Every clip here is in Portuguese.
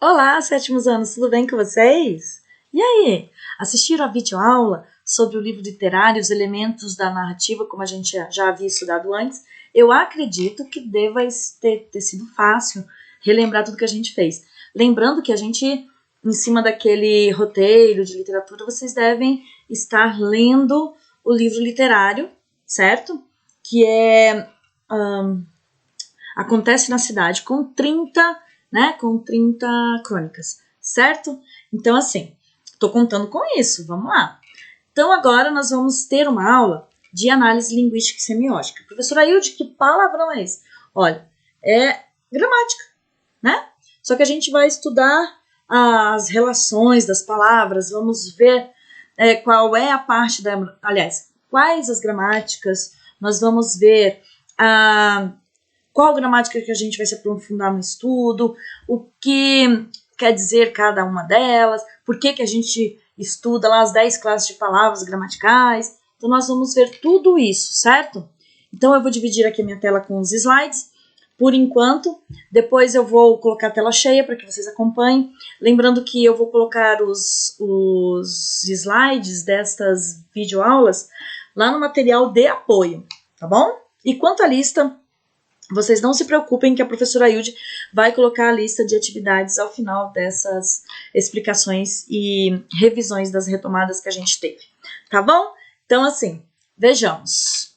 Olá, sétimos anos, tudo bem com vocês? E aí, assistiram a videoaula sobre o livro literário, os elementos da narrativa, como a gente já havia estudado antes? Eu acredito que deva ter sido fácil relembrar tudo que a gente fez. Lembrando que a gente, em cima daquele roteiro de literatura, vocês devem estar lendo o livro literário, certo? Que é Acontece na Cidade, com 30, né, com 30 crônicas, certo? Então, assim, tô contando com isso, vamos lá. Então, agora nós vamos ter uma aula de análise linguística e semiótica. Professora Ailde, que palavrão é esse? Olha, é gramática, né? Só que a gente vai estudar as relações das palavras, vamos ver qual é a parte da... Aliás, quais as gramáticas, nós vamos ver qual gramática que a gente vai se aprofundar no estudo, o que quer dizer cada uma delas, por que a gente estuda lá as 10 classes de palavras gramaticais. Então, nós vamos ver tudo isso, certo? Então, eu vou dividir aqui a minha tela com os slides, por enquanto. Depois eu vou colocar a tela cheia para que vocês acompanhem. Lembrando que eu vou colocar os slides destas videoaulas lá no material de apoio, tá bom? E quanto à lista, vocês não se preocupem que a professora Ailde vai colocar a lista de atividades ao final dessas explicações e revisões das retomadas que a gente teve, tá bom? Então, assim, vejamos.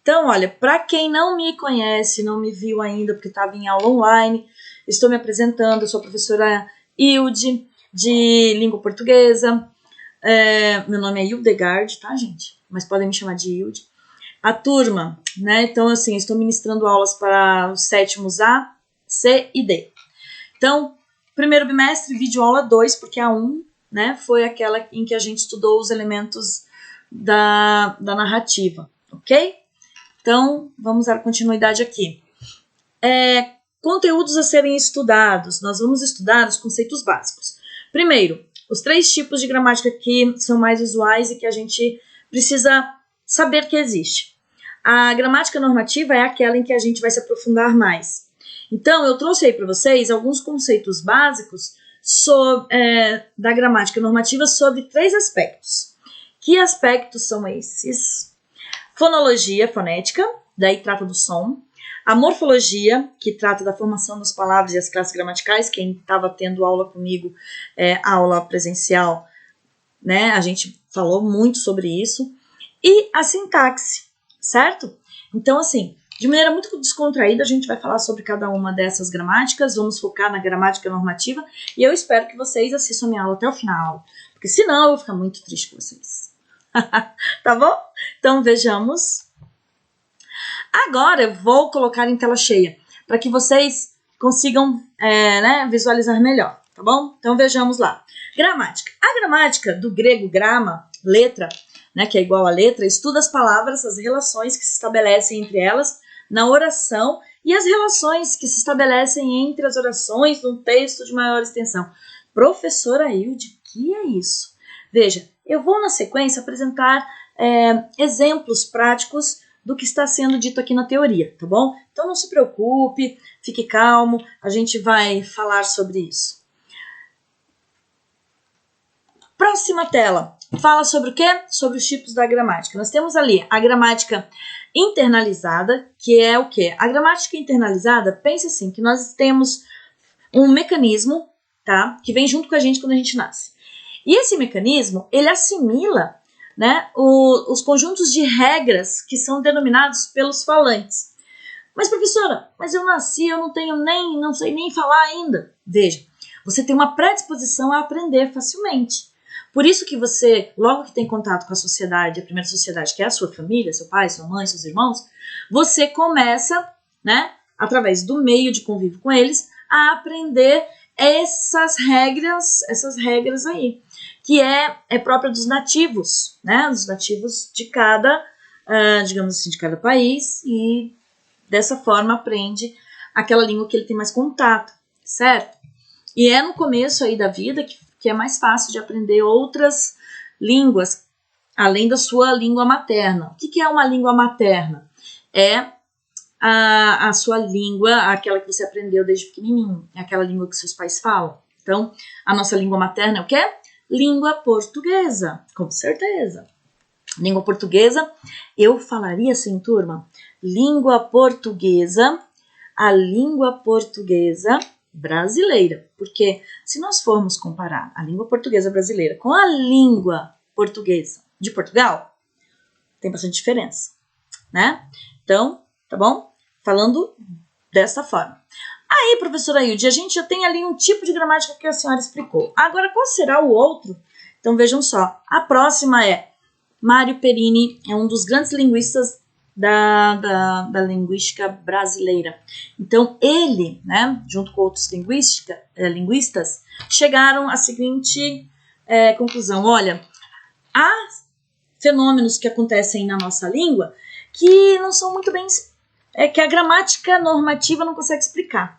Então, olha, para quem não me conhece, não me viu ainda, porque estava em aula online, estou me apresentando, eu sou a professora Hilde, de língua portuguesa. Meu nome é Hildegard, tá, gente? Mas podem me chamar de Hilde. A turma, né? Então, assim, estou ministrando aulas para os sétimos A, C e D. Então, primeiro bimestre, videoaula 2, porque a 1, né, foi aquela em que a gente estudou os elementos da narrativa, ok? Então, vamos dar continuidade aqui. Conteúdos a serem estudados. Nós vamos estudar os conceitos básicos. Primeiro, os 3 tipos de gramática que são mais usuais e que a gente precisa saber que existe. A gramática normativa é aquela em que a gente vai se aprofundar mais. Então, eu trouxe aí para vocês alguns conceitos básicos da gramática normativa sobre 3 aspectos. Que aspectos são esses? Fonologia, fonética, daí trata do som. A morfologia, que trata da formação das palavras e as classes gramaticais. Quem estava tendo aula comigo, aula presencial, né, a gente falou muito sobre isso. E a sintaxe, certo? Então, assim, de maneira muito descontraída, a gente vai falar sobre cada uma dessas gramáticas, vamos focar na gramática normativa, e eu espero que vocês assistam a minha aula até o final, porque senão eu vou ficar muito triste com vocês. Tá bom? Então, vejamos. Agora eu vou colocar em tela cheia, para que vocês consigam visualizar melhor, tá bom? Então, vejamos lá. Gramática. A gramática do grego grama, letra, né, que é igual a letra, estuda as palavras, as relações que se estabelecem entre elas na oração e as relações que se estabelecem entre as orações num texto de maior extensão. Professora Hilde, que é isso? Veja, eu vou na sequência apresentar exemplos práticos do que está sendo dito aqui na teoria, tá bom? Então não se preocupe, fique calmo, a gente vai falar sobre isso. Próxima tela. Fala sobre o quê? Sobre os tipos da gramática. Nós temos ali a gramática internalizada, que é o quê? A gramática internalizada, pensa assim, que nós temos um mecanismo, tá? Que vem junto com a gente quando a gente nasce. E esse mecanismo, ele assimila, né, os conjuntos de regras que são denominados pelos falantes. Mas, professora, mas eu nasci, eu não sei nem falar ainda. Veja, você tem uma predisposição a aprender facilmente. Por isso que você, logo que tem contato com a sociedade, a primeira sociedade, que é a sua família, seu pai, sua mãe, seus irmãos, você começa, né, através do meio de convívio com eles, a aprender essas regras aí, que é própria dos nativos, né, dos nativos de cada, digamos assim, de cada país, e dessa forma aprende aquela língua que ele tem mais contato, certo? E é no começo aí da vida que é mais fácil de aprender outras línguas, além da sua língua materna. O que é uma língua materna? É a sua língua, aquela que você aprendeu desde pequenininho, é aquela língua que seus pais falam. Então, a nossa língua materna é o quê? Língua portuguesa, com certeza. Língua portuguesa, eu falaria assim, turma, língua portuguesa, a língua portuguesa brasileira. Porque se nós formos comparar a língua portuguesa brasileira com a língua portuguesa de Portugal, tem bastante diferença, né? Então, tá bom? Falando dessa forma. Aí, professora Hilde, a gente já tem ali um tipo de gramática que a senhora explicou. Agora, qual será o outro? Então, vejam só. A próxima é Mário Perini, é um dos grandes linguistas da linguística brasileira. Então, ele, né, junto com outros linguistas, chegaram à seguinte conclusão. Olha, há fenômenos que acontecem na nossa língua que não são muito bem... que a gramática normativa não consegue explicar.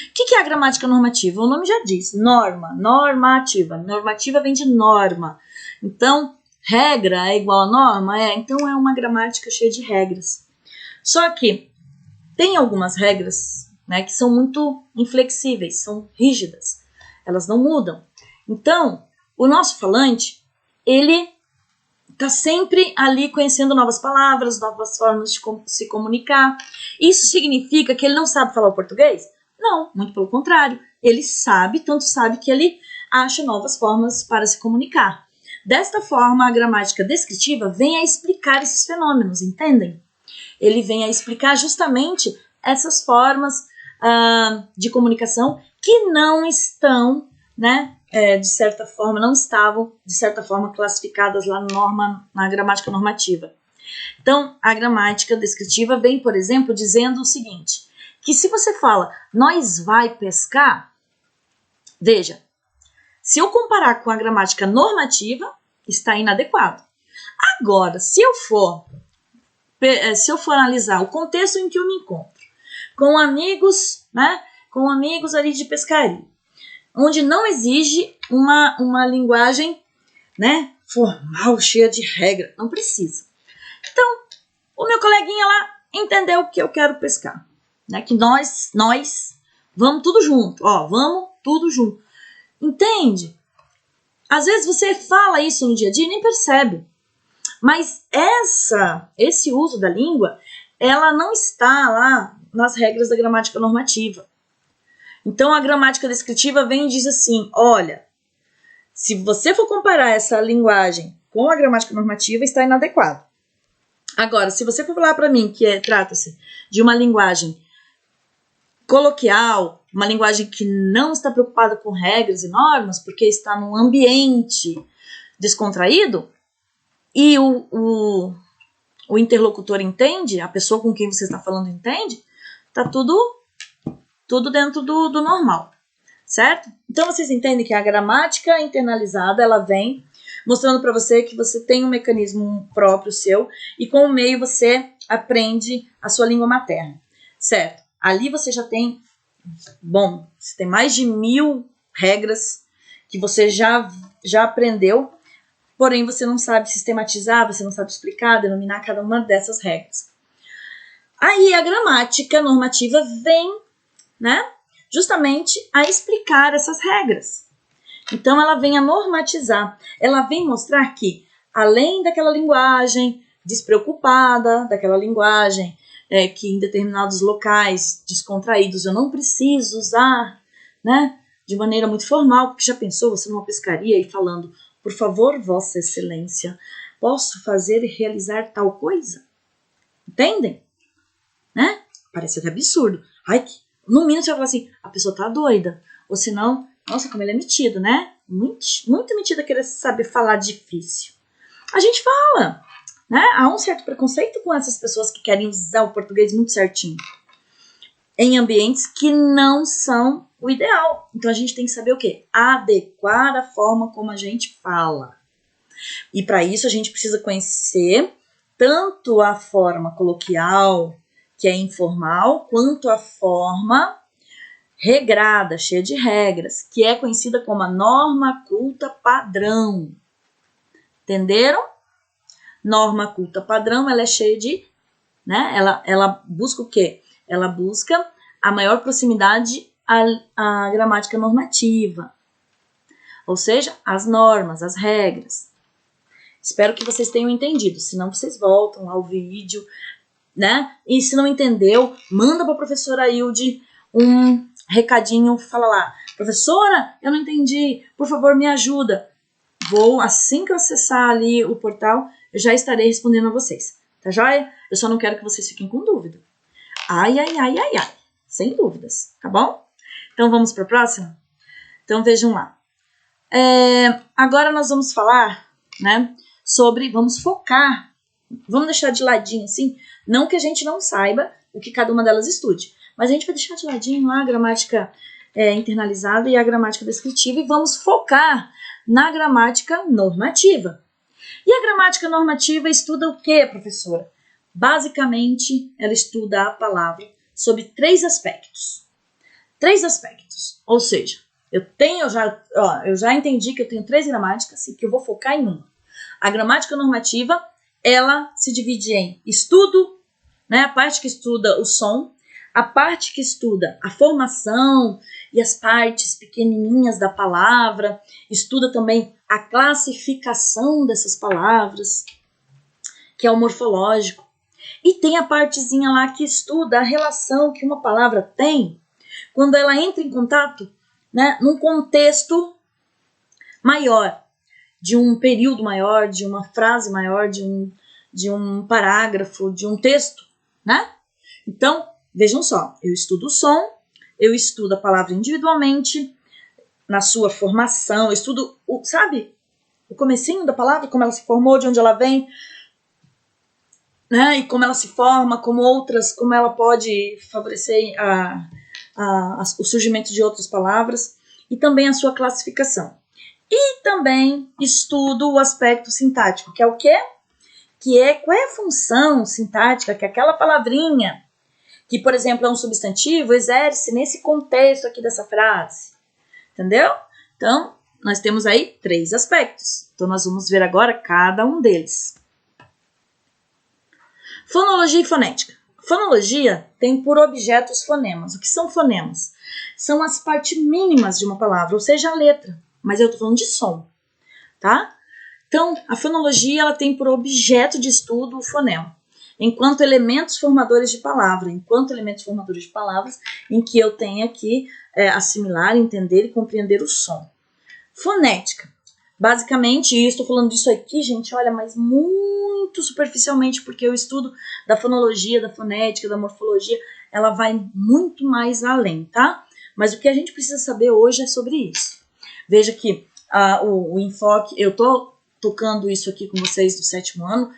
O que é a gramática normativa? O nome já diz, norma, normativa. Normativa vem de norma. Então, regra é igual a norma? Então é uma gramática cheia de regras. Só que tem algumas regras, né, que são muito inflexíveis, são rígidas. Elas não mudam. Então, o nosso falante, ele está sempre ali conhecendo novas palavras, novas formas de se comunicar. Isso significa que ele não sabe falar o português? Não, muito pelo contrário. Ele sabe, tanto sabe que ele acha novas formas para se comunicar. Desta forma, a gramática descritiva vem a explicar esses fenômenos, entendem? Ele vem a explicar justamente essas formas de comunicação que não estão, né, de certa forma, não estavam, de certa forma, classificadas lá na gramática normativa. Então, a gramática descritiva vem, por exemplo, dizendo o seguinte, que se você fala, nós vai pescar, veja, se eu comparar com a gramática normativa, está inadequado. Agora, se eu for analisar o contexto em que eu me encontro, com amigos, né, com amigos ali de pescaria, onde não exige uma linguagem, né, formal, cheia de regra, não precisa. Então, o meu coleguinha lá entendeu que eu quero pescar, né, que nós vamos tudo junto, vamos tudo junto. Entende? Às vezes você fala isso no dia a dia e nem percebe. Mas esse uso da língua, ela não está lá nas regras da gramática normativa. Então, a gramática descritiva vem e diz assim, olha, se você for comparar essa linguagem com a gramática normativa, está inadequado. Agora, se você for falar para mim que trata-se de uma linguagem coloquial, uma linguagem que não está preocupada com regras e normas, porque está num ambiente descontraído, e o interlocutor entende, a pessoa com quem você está falando entende, está tudo dentro do normal, certo? Então, vocês entendem que a gramática internalizada, ela vem mostrando para você que você tem um mecanismo próprio seu e com o meio você aprende a sua língua materna, certo? Ali você já tem, você tem mais de 1000 regras que você já aprendeu, porém você não sabe sistematizar, você não sabe explicar, denominar cada uma dessas regras. Aí a gramática normativa vem, né, justamente a explicar essas regras. Então ela vem a normatizar, ela vem mostrar que, além daquela linguagem despreocupada, daquela linguagem que em determinados locais descontraídos eu não preciso usar, né, de maneira muito formal, porque já pensou você numa pescaria e falando, por favor, Vossa Excelência, posso fazer e realizar tal coisa? Entendem? Né? Parece até absurdo. No mínimo você vai falar assim, a pessoa tá doida. Ou senão, nossa, como ele é metido, né? Muito metido a querer saber falar difícil. A gente fala, né? Há um certo preconceito com essas pessoas que querem usar o português muito certinho. Em ambientes que não são o ideal. Então a gente tem que saber o quê? Adequar a forma como a gente fala. E para isso a gente precisa conhecer tanto a forma coloquial, que é informal, quanto a forma regrada, cheia de regras, que é conhecida como a norma culta padrão. Entenderam? Norma culta padrão, ela é cheia de né? Ela busca o quê? Ela busca a maior proximidade à gramática normativa, ou seja, as normas, as regras. Espero que vocês tenham entendido, senão vocês voltam ao vídeo, né? E se não entendeu, manda para a professora Hilde um recadinho, fala lá, professora, eu não entendi, por favor me ajuda. Vou, assim que eu acessar ali o portal, eu já estarei respondendo a vocês, tá joia? Eu só não quero que vocês fiquem com dúvida. Ai, sem dúvidas, tá bom? Então vamos para a próxima? Então vejam lá. Agora nós vamos falar, né, vamos focar, vamos deixar de ladinho assim, não que a gente não saiba o que cada uma delas estude, mas a gente vai deixar de ladinho lá a gramática internalizada e a gramática descritiva e vamos focar na gramática normativa. E a gramática normativa estuda o que, professora? Basicamente, ela estuda a palavra sob 3 aspectos. 3 aspectos, ou seja, eu já entendi que eu tenho 3 gramáticas e que eu vou focar em uma. A gramática normativa, ela se divide em estudo, né, a parte que estuda o som, a parte que estuda a formação e as partes pequenininhas da palavra, estuda também a classificação dessas palavras, que é o morfológico. E tem a partezinha lá que estuda a relação que uma palavra tem quando ela entra em contato, né, num contexto maior, de um período maior, de uma frase maior, de um parágrafo, de um texto, né? Então, vejam só, eu estudo o som, eu estudo a palavra individualmente, na sua formação, eu estudo, o comecinho da palavra, como ela se formou, de onde ela vem, né? E como ela se forma, como ela pode favorecer o surgimento de outras palavras, e também a sua classificação. E também estudo o aspecto sintático, que é o quê? Qual é a função sintática que aquela palavrinha, que, por exemplo, é um substantivo, exerce nesse contexto aqui dessa frase. Entendeu? Então, nós temos aí 3 aspectos. Então, nós vamos ver agora cada um deles. Fonologia e fonética. Fonologia tem por objeto os fonemas. O que são fonemas? São as partes mínimas de uma palavra, ou seja, a letra. Mas eu estou falando de som, tá? Então, a fonologia ela tem por objeto de estudo o fonema, enquanto elementos formadores de palavras, em que eu tenho que assimilar, entender e compreender o som. Fonética. Basicamente, estou falando disso aqui, gente, olha, mas muito superficialmente, porque o estudo da fonologia, da fonética, da morfologia, ela vai muito mais além, tá? Mas o que a gente precisa saber hoje é sobre isso. Veja que o enfoque, eu tô tocando isso aqui com vocês do 7º ano,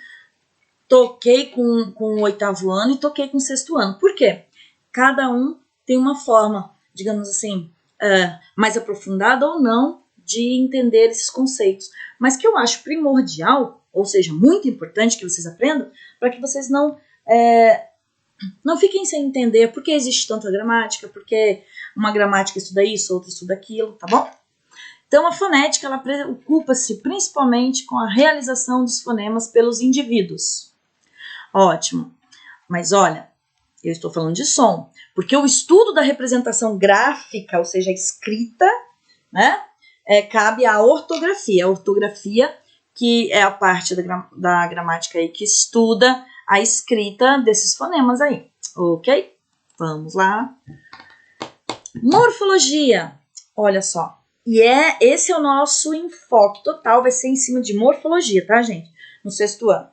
toquei com o 8º ano e toquei com o 6º ano. Por quê? Cada um tem uma forma, digamos assim, mais aprofundada ou não, de entender esses conceitos. Mas que eu acho primordial, ou seja, muito importante que vocês aprendam, para que vocês não fiquem sem entender por que existe tanta gramática, porque uma gramática estuda isso, outra estuda aquilo, tá bom? Então, a fonética, ela preocupa-se principalmente com a realização dos fonemas pelos indivíduos. Ótimo. Mas, olha, eu estou falando de som, porque o estudo da representação gráfica, ou seja, a escrita, né, cabe à ortografia. A ortografia, que é a parte da gramática aí que estuda a escrita desses fonemas aí, ok? Vamos lá. Morfologia. Olha só. E esse é o nosso enfoque total, vai ser em cima de morfologia, tá, gente? No 6º ano.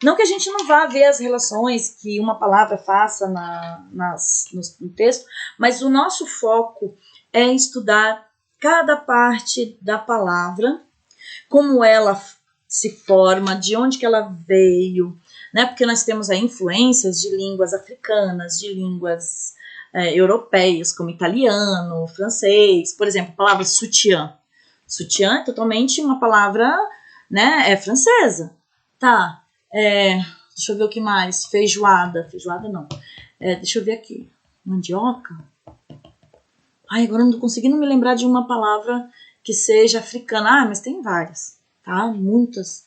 Não que a gente não vá ver as relações que uma palavra faça no texto, mas o nosso foco é estudar cada parte da palavra, como ela se forma, de onde que ela veio, né? Porque nós temos aí influências de línguas africanas, de línguas europeias, como italiano, francês. Por exemplo, a palavra sutiã. Sutiã é totalmente uma palavra, né, francesa. Tá, deixa eu ver o que mais. Feijoada não. Deixa eu ver aqui. Mandioca? Ai, agora eu não tô conseguindo me lembrar de uma palavra que seja africana. Mas tem várias, tá? Muitas.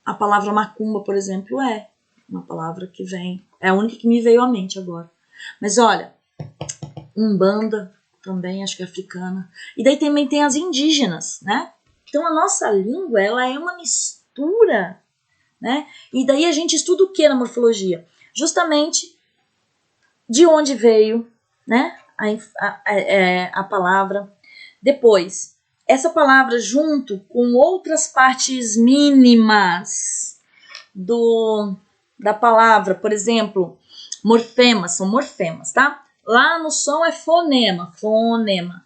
A palavra macumba, por exemplo, uma palavra que vem, é a única que me veio à mente agora. Mas olha, Umbanda também, acho que é africana. E daí também tem as indígenas, né? Então a nossa língua, ela é uma mistura, né? E daí a gente estuda o que na morfologia? Justamente de onde veio, né? A palavra. Depois, essa palavra junto com outras partes mínimas da palavra, por exemplo, morfemas, são morfemas, tá? Lá no som é fonema, fonema.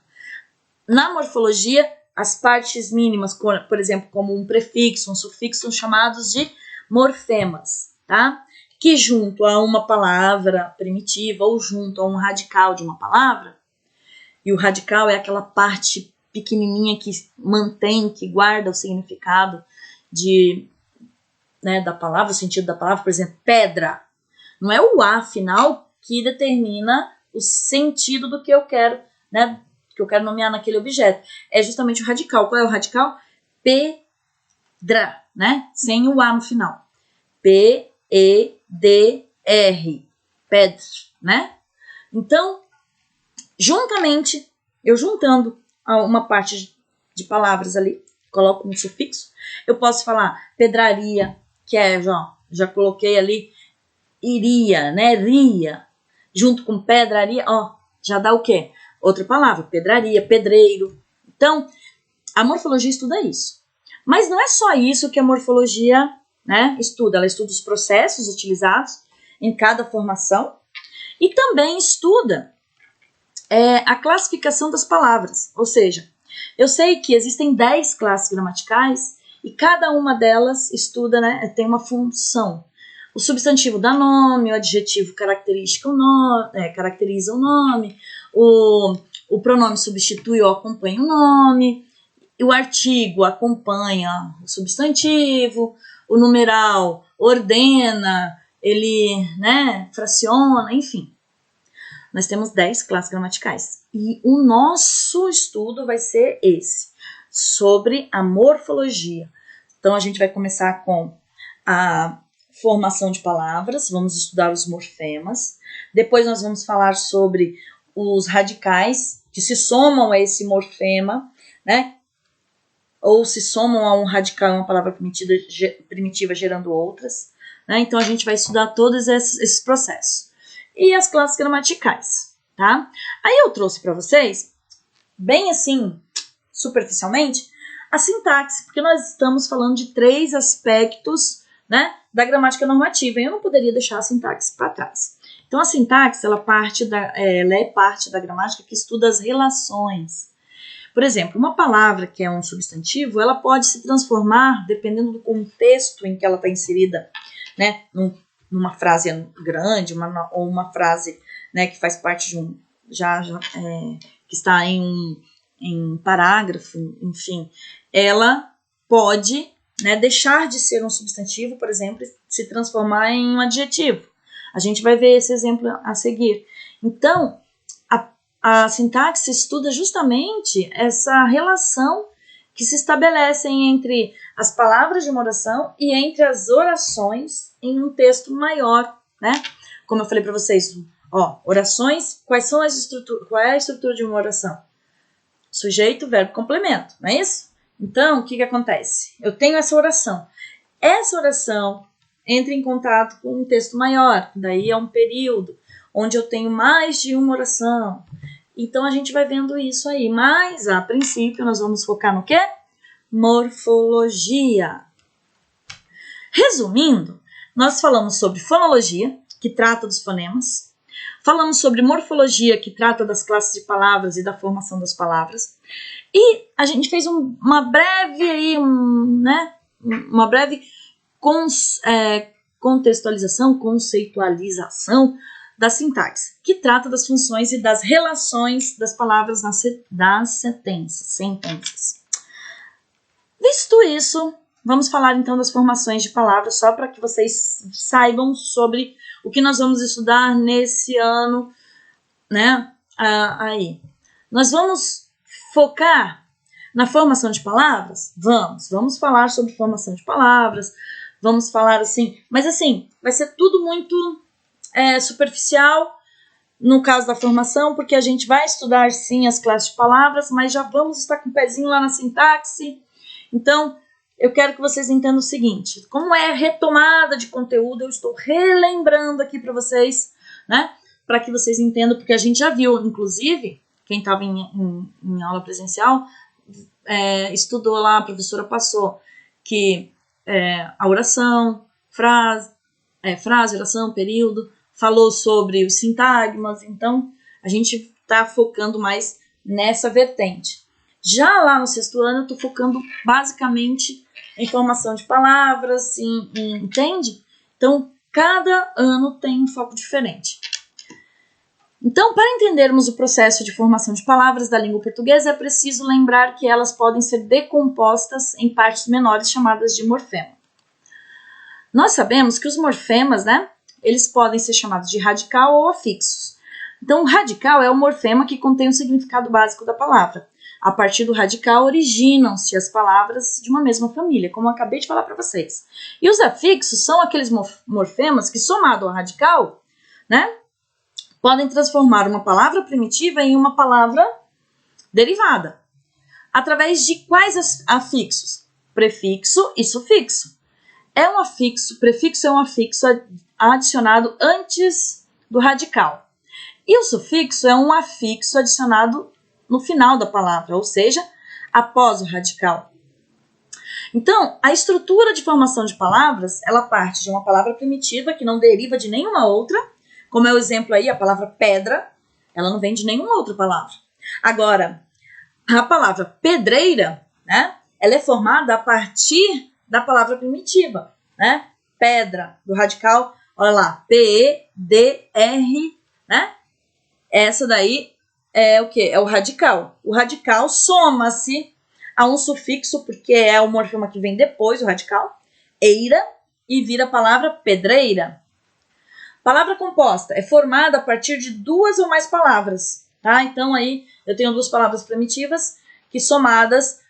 Na morfologia, as partes mínimas, por exemplo, como um prefixo, um sufixo, são chamados de morfemas, tá? Que junto a uma palavra primitiva ou junto a um radical de uma palavra, e o radical é aquela parte pequenininha que mantém, que guarda o significado da palavra, o sentido da palavra, por exemplo, pedra. Não é o A final que determina o sentido do que eu quero, né, que eu quero nomear naquele objeto. É justamente o radical. Qual é o radical? Pedra, né? Sem o A no final. P-E-D-R. Pedra, né? Então, juntamente, eu juntando uma parte de palavras ali, coloco um sufixo, eu posso falar pedraria, que é, já coloquei ali, iria, né? Ria, junto com pedraria, já dá o quê? Outra palavra, pedraria, pedreiro. Então, a morfologia estuda isso. Mas não é só isso que a morfologia, né, estuda. Ela estuda os processos utilizados em cada formação e também estuda a classificação das palavras. Ou seja, eu sei que existem 10 classes gramaticais e cada uma delas estuda, né, tem uma função. O substantivo dá nome, o adjetivo caracteriza o nome, o pronome substitui ou acompanha o nome, o artigo acompanha o substantivo, o numeral ordena, ele, né, fraciona, enfim. Nós temos 10 classes gramaticais. E o nosso estudo vai ser esse, sobre a morfologia. Então, a gente vai começar com a formação de palavras, vamos estudar os morfemas. Depois nós vamos falar sobre os radicais que se somam a esse morfema, né? Ou se somam a um radical em uma palavra primitiva gerando outras, né? Então a gente vai estudar todos esses processos. E as classes gramaticais, tá? Aí eu trouxe para vocês, bem assim, superficialmente, a sintaxe, porque nós estamos falando de 3 aspectos, né, da gramática normativa, e eu não poderia deixar a sintaxe para trás. Então a sintaxe, ela é parte da gramática que estuda as relações. Por exemplo, uma palavra que é um substantivo, ela pode se transformar, dependendo do contexto em que ela está inserida, né, numa frase grande, ou uma frase, né, que faz parte de um, que está em um parágrafo, enfim, ela pode, né, deixar de ser um substantivo, por exemplo, se transformar em um adjetivo. A gente vai ver esse exemplo a seguir. Então, a sintaxe estuda justamente essa relação que se estabelecem entre as palavras de uma oração e entre as orações em um texto maior, né? Como eu falei para vocês, orações, qual é a estrutura de uma oração? Sujeito, verbo, complemento, não é isso? Então, o que acontece? Eu tenho essa oração. Essa oração entra em contato com um texto maior, daí é um período onde eu tenho mais de uma oração. Então, a gente vai vendo isso aí. Mas, a princípio, nós vamos focar no quê? Morfologia. Resumindo, nós falamos sobre fonologia, que trata dos fonemas. Falamos sobre morfologia, que trata das classes de palavras e da formação das palavras. E a gente fez uma breve contextualização, conceitualização da sintaxe, que trata das funções e das relações das palavras das sentenças. Visto isso, vamos falar então das formações de palavras, só para que vocês saibam sobre o que nós vamos estudar nesse ano, né? Aí. Nós vamos focar na formação de palavras? Vamos falar sobre formação de palavras, vamos falar assim. Mas assim, vai ser tudo muito superficial no caso da formação, porque a gente vai estudar sim as classes de palavras, mas já vamos estar com o pezinho lá na sintaxe. Então, eu quero que vocês entendam o seguinte, como é retomada de conteúdo, eu estou relembrando aqui para vocês, né? Para que vocês entendam, porque a gente já viu, inclusive, quem estava em aula presencial, estudou lá, a professora passou, que a oração, frase, oração, período, falou sobre os sintagmas, então a gente está focando mais nessa vertente. Já lá no 6º ano, eu estou focando basicamente em formação de palavras, entende? Então, cada ano tem um foco diferente. Então, para entendermos o processo de formação de palavras da língua portuguesa, é preciso lembrar que elas podem ser decompostas em partes menores chamadas de morfema. Nós sabemos que os morfemas, né, eles podem ser chamados de radical ou afixos. Então, o radical é o morfema que contém o significado básico da palavra. A partir do radical originam-se as palavras de uma mesma família, como eu acabei de falar para vocês. E os afixos são aqueles morfemas que, somado ao radical, né, podem transformar uma palavra primitiva em uma palavra derivada. Através de quais afixos? Prefixo e sufixo. Prefixo é um afixo adicionado antes do radical. E o sufixo é um afixo adicionado no final da palavra, ou seja, após o radical. Então, a estrutura de formação de palavras, ela parte de uma palavra primitiva que não deriva de nenhuma outra, como é o exemplo aí, a palavra pedra, ela não vem de nenhuma outra palavra. Agora, a palavra pedreira, né, ela é formada a partir da palavra primitiva, né, pedra, do radical, olha lá, P-E-D-R, né, essa daí é o quê? É o radical. O radical soma-se a um sufixo, porque é o morfema que vem depois do radical, eira, e vira a palavra pedreira. Palavra composta é formada a partir de 2 ou mais palavras, tá? Então aí eu tenho 2 palavras primitivas que somadas,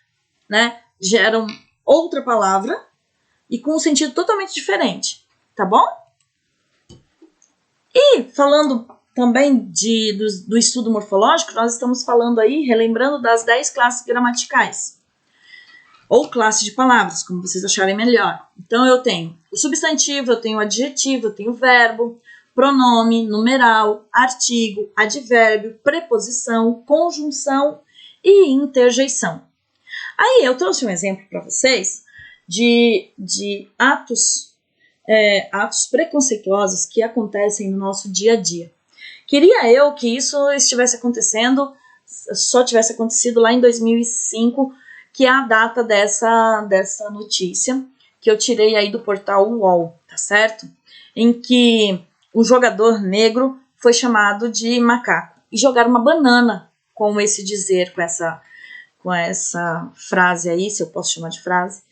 né, geram outra palavra e com um sentido totalmente diferente, tá bom? E falando também do estudo morfológico, nós estamos falando aí, relembrando das 10 classes gramaticais, ou classe de palavras, como vocês acharem melhor. Então eu tenho o substantivo, eu tenho o adjetivo, eu tenho o verbo, pronome, numeral, artigo, advérbio, preposição, conjunção e interjeição. Aí eu trouxe um exemplo para vocês de atos preconceituosos que acontecem no nosso dia a dia. Queria eu que isso só tivesse acontecido lá em 2005, que é a data dessa notícia, que eu tirei aí do portal UOL, tá certo? Em que um jogador negro foi chamado de macaco e jogaram uma banana com esse dizer, com essa frase aí, se eu posso chamar de frase,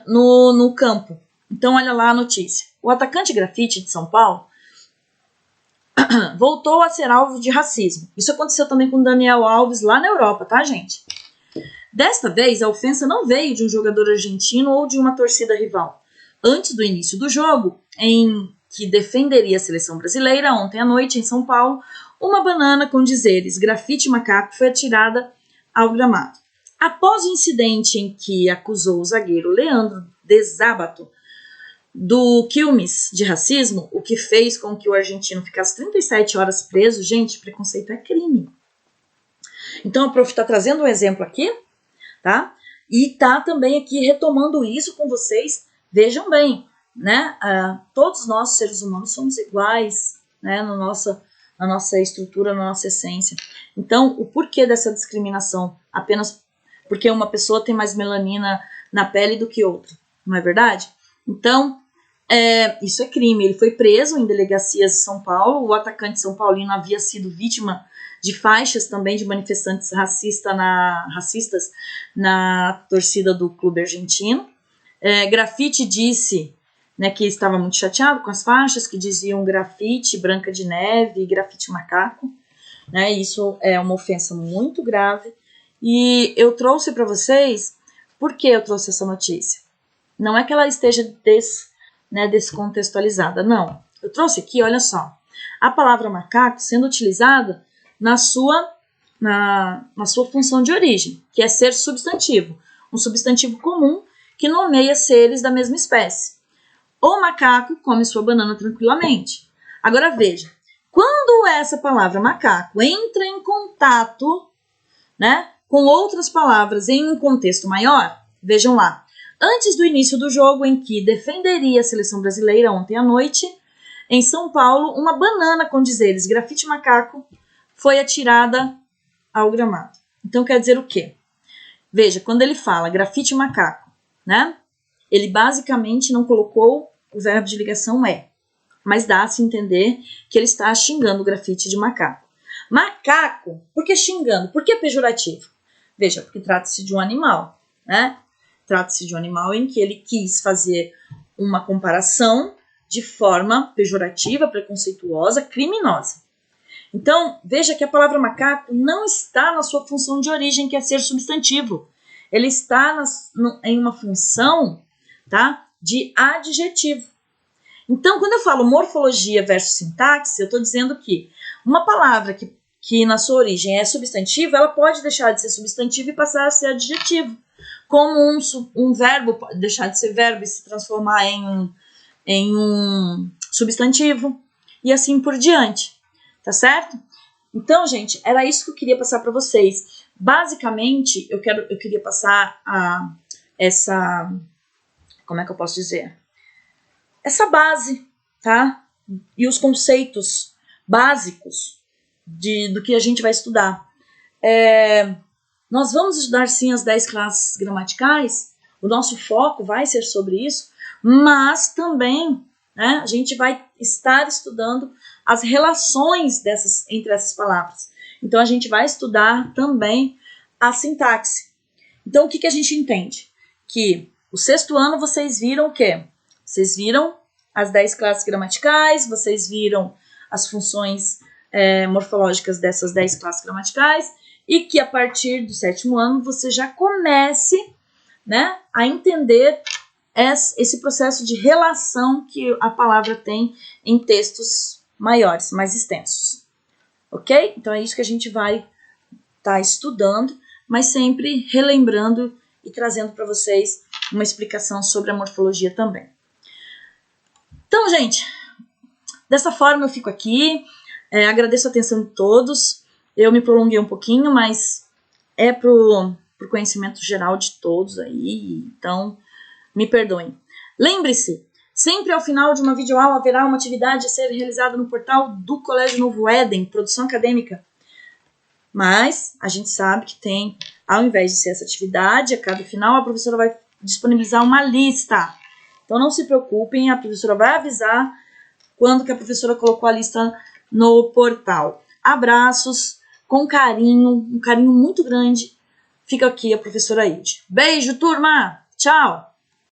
no campo. Então olha lá a notícia. O atacante grafite de São Paulo voltou a ser alvo de racismo. Isso aconteceu também com Daniel Alves lá na Europa, tá, gente? Desta vez, a ofensa não veio de um jogador argentino ou de uma torcida rival. Antes do início do jogo, em que defenderia a seleção brasileira, ontem à noite, em São Paulo, uma banana com dizeres grafite macaco foi atirada ao gramado. Após o incidente em que acusou o zagueiro Leandro de Sábato do Quilmes de racismo, o que fez com que o argentino ficasse 37 horas preso, gente, preconceito é crime. Então a prof está trazendo um exemplo aqui, tá? E tá também aqui retomando isso com vocês. Vejam bem, né? Todos nós, seres humanos, somos iguais, né? Na nossa estrutura, na nossa essência. Então, o porquê dessa discriminação? Apenas porque uma pessoa tem mais melanina na pele do que outra, não é verdade? Então, isso é crime. Ele foi preso em delegacias de São Paulo. O atacante são paulino havia sido vítima de faixas também de manifestantes racistas na torcida do clube argentino. Grafite disse, né, que estava muito chateado com as faixas que diziam grafite, Branca de Neve e grafite macaco. Né, isso é uma ofensa muito grave. E eu trouxe para vocês, por que eu trouxe essa notícia? Não é que ela esteja descontextualizada, não. Eu trouxe aqui, olha só, a palavra macaco sendo utilizada na sua função de origem, que é ser substantivo. Um substantivo comum que nomeia seres da mesma espécie. O macaco come sua banana tranquilamente. Agora veja, quando essa palavra macaco entra em contato, né, com outras palavras em um contexto maior, vejam lá, antes do início do jogo em que defenderia a seleção brasileira ontem à noite, em São Paulo, uma banana com dizeres grafite macaco foi atirada ao gramado. Então quer dizer o quê? Veja, quando ele fala grafite macaco, né, ele basicamente não colocou o verbo de ligação é, mas dá-se a entender que ele está xingando o grafite de macaco. Macaco, por que xingando? Por que pejorativo? Veja, porque trata-se de um animal, né? Trata-se de um animal em que ele quis fazer uma comparação de forma pejorativa, preconceituosa, criminosa. Então, veja que a palavra macaco não está na sua função de origem, que é ser substantivo. Ele está em uma função, tá, de adjetivo. Então, quando eu falo morfologia versus sintaxe, eu estou dizendo que uma palavra que na sua origem é substantivo, ela pode deixar de ser substantivo e passar a ser adjetivo. Como um verbo pode deixar de ser verbo e se transformar em um substantivo, e assim por diante, tá certo? Então, gente, era isso que eu queria passar para vocês. Basicamente, eu queria passar essa, como é que eu posso dizer? Essa base, tá? E os conceitos básicos do que a gente vai estudar. Nós vamos estudar sim as 10 classes gramaticais, o nosso foco vai ser sobre isso, mas também, né, a gente vai estar estudando as relações entre essas palavras. Então a gente vai estudar também a sintaxe. Então o que a gente entende? Que o 6º ano vocês viram o quê? Vocês viram as 10 classes gramaticais, vocês viram as funções morfológicas dessas 10 classes gramaticais, e que a partir do 7º ano você já comece, né, a entender esse processo de relação que a palavra tem em textos maiores, mais extensos. Ok? Então é isso que a gente vai estar estudando, mas sempre relembrando e trazendo para vocês uma explicação sobre a morfologia também. Então, gente, dessa forma eu fico aqui, agradeço a atenção de todos, eu me prolonguei um pouquinho, mas é pro conhecimento geral de todos aí, então me perdoem. Lembre-se, sempre ao final de uma videoaula haverá uma atividade a ser realizada no portal do Colégio Novo Éden, produção acadêmica. Mas a gente sabe que tem, ao invés de ser essa atividade, a cada final a professora vai disponibilizar uma lista. Então não se preocupem, a professora vai avisar quando que a professora colocou a lista no portal. Abraços, com carinho, um carinho muito grande. Fica aqui a professora Ilde. Beijo, turma! Tchau!